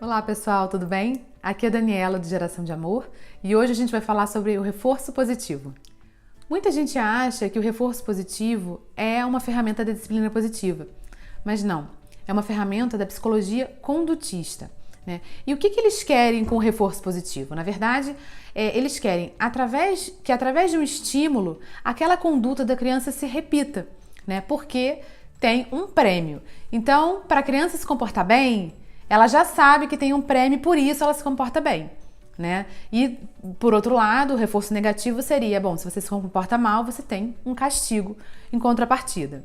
Olá pessoal, tudo bem? Aqui é a Daniela do Geração de Amor e hoje a gente vai falar sobre o reforço positivo. Muita gente acha que o reforço positivo é uma ferramenta da disciplina positiva, mas não, é uma ferramenta da psicologia condutista. Né? E o que eles querem com o reforço positivo? Na verdade, eles querem que através de um estímulo, aquela conduta da criança se repita, né? Porque tem um prêmio. Então, para a criança se comportar bem, ela já sabe que tem um prêmio, por isso ela se comporta bem, né? E, por outro lado, o reforço negativo seria, bom, se você se comporta mal, você tem um castigo em contrapartida.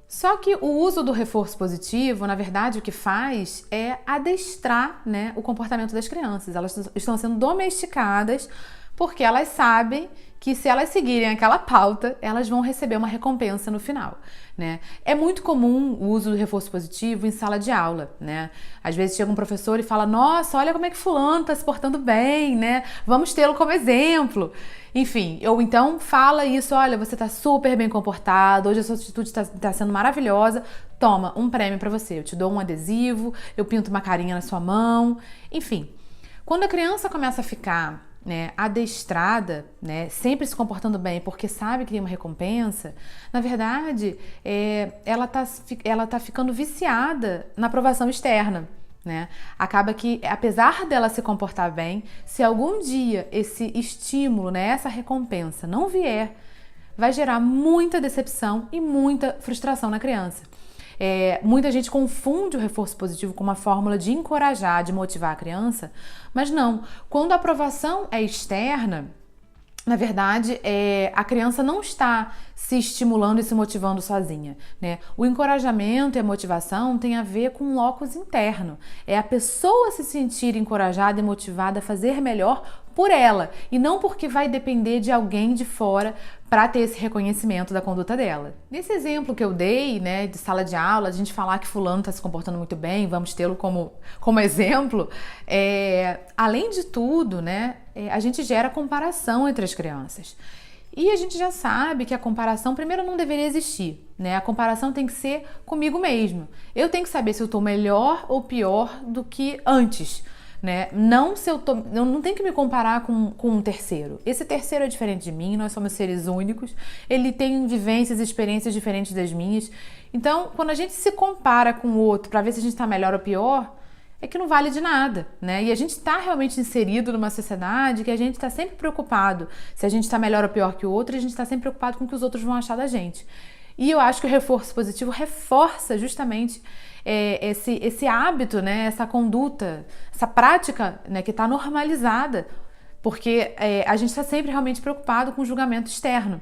Só que o uso do reforço positivo, na verdade, o que faz é adestrar, né, o comportamento das crianças. Elas estão sendo domesticadas porque elas sabem que se elas seguirem aquela pauta, elas vão receber uma recompensa no final, né? É muito comum o uso do reforço positivo em sala de aula, né? Às vezes chega um professor e fala, nossa, olha como é que fulano está se portando bem, né? Vamos tê-lo como exemplo. Enfim, ou então fala isso, olha, você está super bem comportado, hoje a sua atitude está sendo maravilhosa, toma um prêmio para você, eu te dou um adesivo, eu pinto uma carinha na sua mão, enfim. Quando a criança começa a ficar, né, adestrada, né, sempre se comportando bem porque sabe que tem uma recompensa, na verdade, ela tá ficando viciada na aprovação externa. Né? Acaba que, apesar dela se comportar bem, se algum dia esse estímulo, né, essa recompensa não vier, vai gerar muita decepção e muita frustração na criança. Muita gente confunde o reforço positivo com uma fórmula de encorajar, de motivar a criança, mas não. Quando a aprovação é externa, na verdade, a criança não está se estimulando e se motivando sozinha, né? O encorajamento e a motivação tem a ver com um locus interno. É a pessoa se sentir encorajada e motivada a fazer melhor por ela e não porque vai depender de alguém de fora para ter esse reconhecimento da conduta dela. Nesse exemplo que eu dei, né, de sala de aula, a gente falar que fulano está se comportando muito bem, vamos tê-lo como exemplo, além de tudo, né, a gente gera comparação entre as crianças. E a gente já sabe que a comparação, primeiro, não deveria existir, né? A comparação tem que ser comigo mesmo. Eu tenho que saber se eu estou melhor ou pior do que antes, né? Eu não tenho que me comparar com um terceiro. Esse terceiro é diferente de mim, nós somos seres únicos, ele tem vivências e experiências diferentes das minhas. Então, quando a gente se compara com o outro para ver se a gente está melhor ou pior, é que não vale de nada, né? E a gente está realmente inserido numa sociedade que a gente está sempre preocupado se a gente está melhor ou pior que o outro, e a gente está sempre preocupado com o que os outros vão achar da gente. E eu acho que o reforço positivo reforça justamente esse hábito, né? Essa conduta, essa prática, né? Que está normalizada, porque a gente está sempre realmente preocupado com o julgamento externo.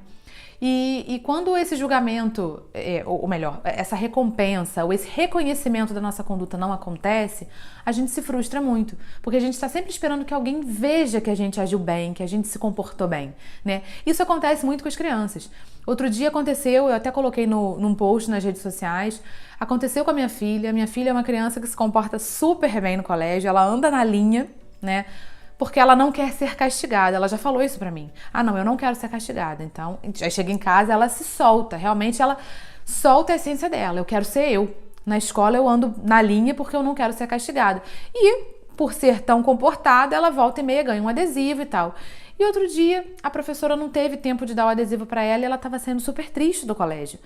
E quando esse julgamento, ou melhor, essa recompensa ou esse reconhecimento da nossa conduta não acontece, a gente se frustra muito, porque a gente está sempre esperando que alguém veja que a gente agiu bem, que a gente se comportou bem, né? Isso acontece muito com as crianças. Outro dia aconteceu, eu até coloquei num post nas redes sociais, aconteceu com a minha filha. Minha filha é uma criança que se comporta super bem no colégio, ela anda na linha, né? Porque ela não quer ser castigada, ela já falou isso pra mim. Ah, não, eu não quero ser castigada. Então, aí chega em casa, ela se solta, realmente ela solta a essência dela. Eu quero ser eu. Na escola eu ando na linha porque eu não quero ser castigada. E, por ser tão comportada, ela volta e meia ganha um adesivo e tal. E outro dia, a professora não teve tempo de dar o adesivo pra ela e ela tava sendo super triste do colégio.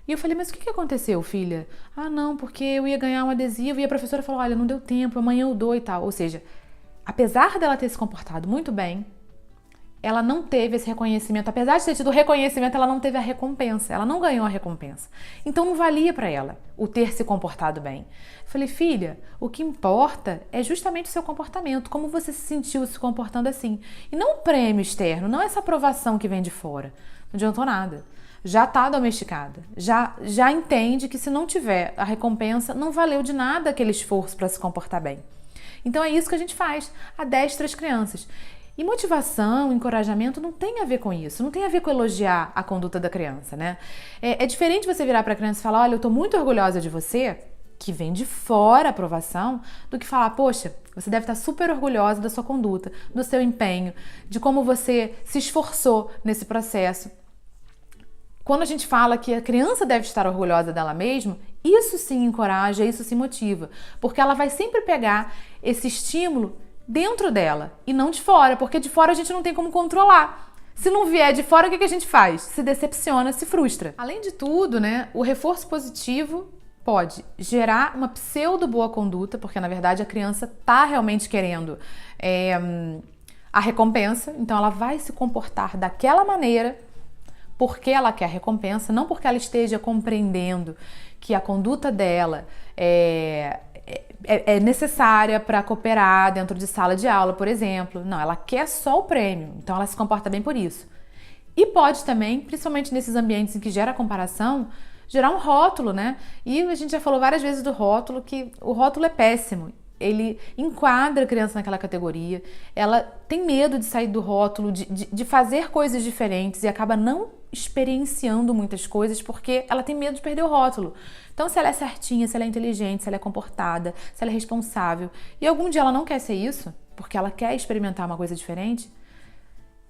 E eu falei, mas o que aconteceu, filha? Ah, não, porque eu ia ganhar um adesivo e a professora falou, olha, não deu tempo, amanhã eu dou e tal. Ou seja, apesar dela ter se comportado muito bem, ela não teve esse reconhecimento. Apesar de ter tido o reconhecimento, ela não teve a recompensa. Ela não ganhou a recompensa. Então não valia para ela o ter se comportado bem. Eu falei, filha, o que importa é justamente o seu comportamento, como você se sentiu se comportando assim. E não o prêmio externo, não essa aprovação que vem de fora. Não adiantou nada. Já está domesticada. Já entende que se não tiver a recompensa, não valeu de nada aquele esforço para se comportar bem. Então é isso que a gente faz, adestra as crianças. E motivação, encorajamento não tem a ver com isso, não tem a ver com elogiar a conduta da criança, né? É diferente você virar para a criança e falar, olha, eu tô muito orgulhosa de você, que vem de fora a aprovação, do que falar, poxa, você deve estar super orgulhosa da sua conduta, do seu empenho, de como você se esforçou nesse processo. Quando a gente fala que a criança deve estar orgulhosa dela mesma, Isso sim encoraja, isso sim motiva, porque ela vai sempre pegar esse estímulo dentro dela e não de fora, porque de fora a gente não tem como controlar. Se não vier de fora, o que a gente faz? Se decepciona, se frustra. Além de tudo, né, o reforço positivo pode gerar uma pseudo boa conduta, porque na verdade a criança está realmente querendo a recompensa, então ela vai se comportar daquela maneira porque ela quer recompensa, não porque ela esteja compreendendo que a conduta dela é necessária para cooperar dentro de sala de aula, por exemplo. Não, ela quer só o prêmio, então ela se comporta bem por isso. E pode também, principalmente nesses ambientes em que gera comparação, gerar um rótulo, né? E a gente já falou várias vezes do rótulo, que o rótulo é péssimo. Ele enquadra a criança naquela categoria, ela tem medo de sair do rótulo, de fazer coisas diferentes e acaba não experienciando muitas coisas porque ela tem medo de perder o rótulo. Então, se ela é certinha, se ela é inteligente, se ela é comportada, se ela é responsável e algum dia ela não quer ser isso, porque ela quer experimentar uma coisa diferente,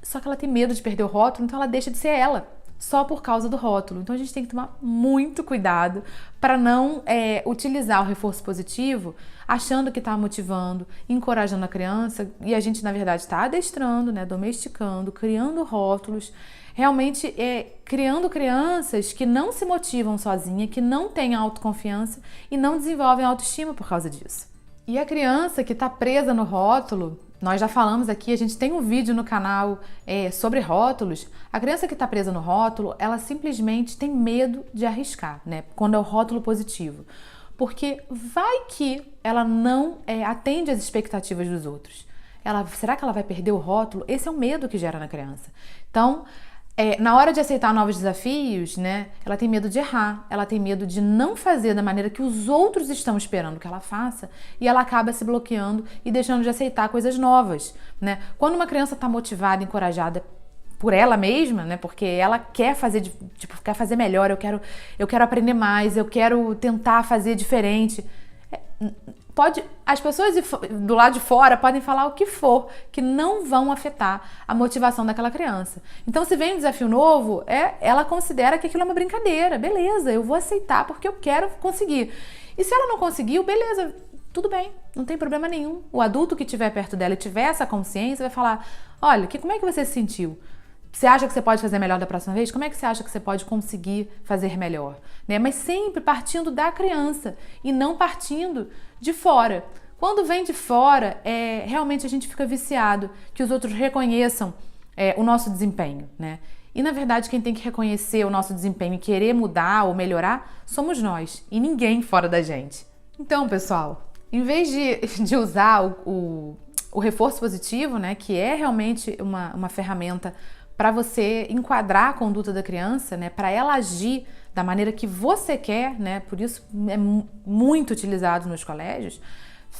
só que ela tem medo de perder o rótulo, então ela deixa de ser ela, só por causa do rótulo. Então a gente tem que tomar muito cuidado para não utilizar o reforço positivo achando que está motivando, encorajando a criança, e a gente na verdade está adestrando, né, domesticando, criando rótulos, realmente criando crianças que não se motivam sozinha, que não têm autoconfiança e não desenvolvem autoestima por causa disso. E a criança que está presa no rótulo, nós já falamos aqui, a gente tem um vídeo no canal sobre rótulos. A criança que está presa no rótulo, ela simplesmente tem medo de arriscar, né? Quando é o rótulo positivo. Porque vai que ela não atende às expectativas dos outros. Será que ela vai perder o rótulo? Esse é o medo que gera na criança. Então, na hora de aceitar novos desafios, né, ela tem medo de errar, ela tem medo de não fazer da maneira que os outros estão esperando que ela faça e ela acaba se bloqueando e deixando de aceitar coisas novas, né? Quando uma criança está motivada, encorajada por ela mesma, né, porque ela quer fazer, quer fazer melhor, eu quero aprender mais, eu quero tentar fazer diferente. As pessoas do lado de fora podem falar o que for, que não vão afetar a motivação daquela criança. Então, se vem um desafio novo, ela considera que aquilo é uma brincadeira. Beleza, eu vou aceitar porque eu quero conseguir. E se ela não conseguiu, beleza, tudo bem, não tem problema nenhum. O adulto que estiver perto dela e tiver essa consciência vai falar, olha, como é que você se sentiu? Você acha que você pode fazer melhor da próxima vez? Como é que você acha que você pode conseguir fazer melhor? Né? Mas sempre partindo da criança e não partindo de fora. Quando vem de fora, realmente a gente fica viciado que os outros reconheçam o nosso desempenho, né? E na verdade quem tem que reconhecer o nosso desempenho e querer mudar ou melhorar somos nós e ninguém fora da gente. Então, pessoal, em vez de usar o reforço positivo, né, que é realmente uma ferramenta para você enquadrar a conduta da criança, né, para ela agir da maneira que você quer, né, por isso é muito utilizado nos colégios.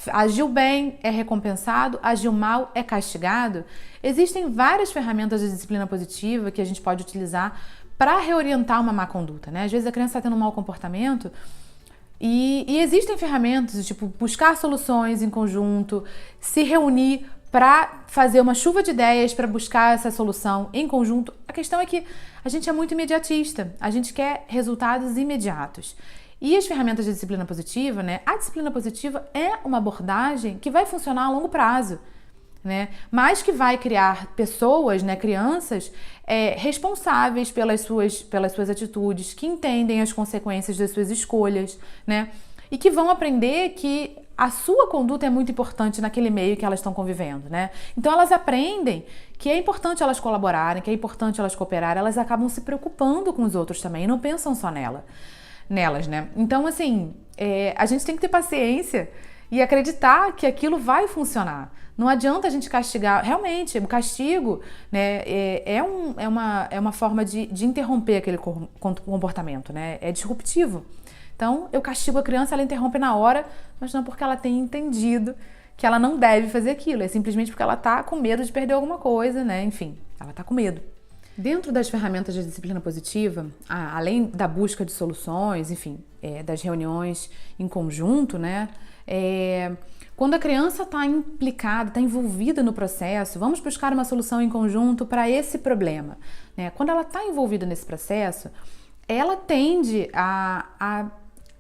Agiu bem é recompensado, agiu mal é castigado. Existem várias ferramentas de disciplina positiva que a gente pode utilizar para reorientar uma má conduta, né? Às vezes a criança está tendo um mau comportamento e existem ferramentas, tipo buscar soluções em conjunto, se reunir para fazer uma chuva de ideias para buscar essa solução em conjunto. A questão é que a gente é muito imediatista, a gente quer resultados imediatos. E as ferramentas de disciplina positiva, né? A disciplina positiva é uma abordagem que vai funcionar a longo prazo, né? Mas que vai criar pessoas, né, crianças, responsáveis pelas suas atitudes, que entendem as consequências das suas escolhas, né? E que vão aprender que a sua conduta é muito importante naquele meio que elas estão convivendo, né? Então elas aprendem que é importante elas colaborarem, que é importante elas cooperarem, elas acabam se preocupando com os outros também e não pensam só nelas, né? Então, assim, a gente tem que ter paciência e acreditar que aquilo vai funcionar. Não adianta a gente castigar. Realmente, o castigo, né, é uma forma de interromper aquele comportamento, né? É disruptivo. Então, eu castigo a criança, ela interrompe na hora, mas não porque ela tem entendido que ela não deve fazer aquilo. É simplesmente porque ela tá com medo de perder alguma coisa, né? Enfim, ela tá com medo. Dentro das ferramentas de disciplina positiva, além da busca de soluções, enfim, das reuniões em conjunto, né? Quando a criança está implicada, está envolvida no processo, vamos buscar uma solução em conjunto para esse problema, né? Quando ela está envolvida nesse processo, ela tende a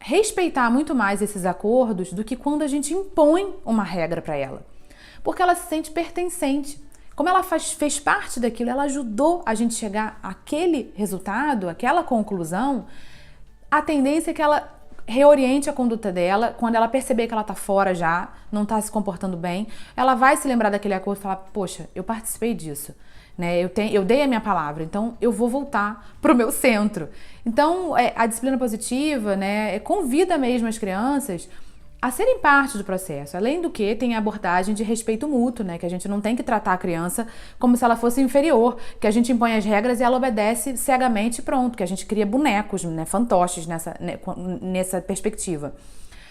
respeitar muito mais esses acordos do que quando a gente impõe uma regra para ela. Porque ela se sente pertencente. Como ela fez parte daquilo, ela ajudou a gente chegar àquele resultado, àquela conclusão, a tendência é que ela reoriente a conduta dela. Quando ela perceber que ela tá fora já, não tá se comportando bem, ela vai se lembrar daquele acordo e falar, poxa, eu participei disso, né? Eu dei a minha palavra, então eu vou voltar pro meu centro. Então, a disciplina positiva, né, convida mesmo as crianças a serem parte do processo. Além do que, tem a abordagem de respeito mútuo, né? Que a gente não tem que tratar a criança como se ela fosse inferior, que a gente impõe as regras e ela obedece cegamente e pronto, que a gente cria bonecos, né, fantoches nessa perspectiva.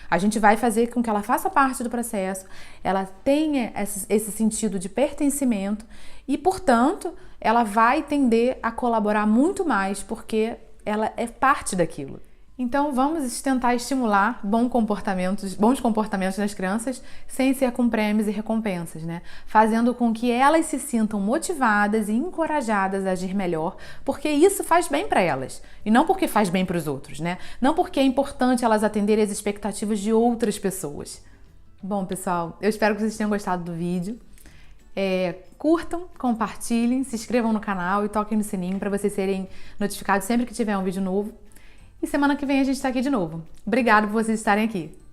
A gente vai fazer com que ela faça parte do processo, ela tenha esse sentido de pertencimento e, portanto, ela vai tender a colaborar muito mais porque ela é parte daquilo. Então vamos tentar estimular bons comportamentos nas crianças sem ser com prêmios e recompensas, né? Fazendo com que elas se sintam motivadas e encorajadas a agir melhor, porque isso faz bem para elas e não porque faz bem para os outros, né? Não porque é importante elas atenderem às expectativas de outras pessoas. Bom, pessoal, eu espero que vocês tenham gostado do vídeo. Curtam, compartilhem, se inscrevam no canal e toquem no sininho para vocês serem notificados sempre que tiver um vídeo novo. E semana que vem a gente está aqui de novo. Obrigada por vocês estarem aqui.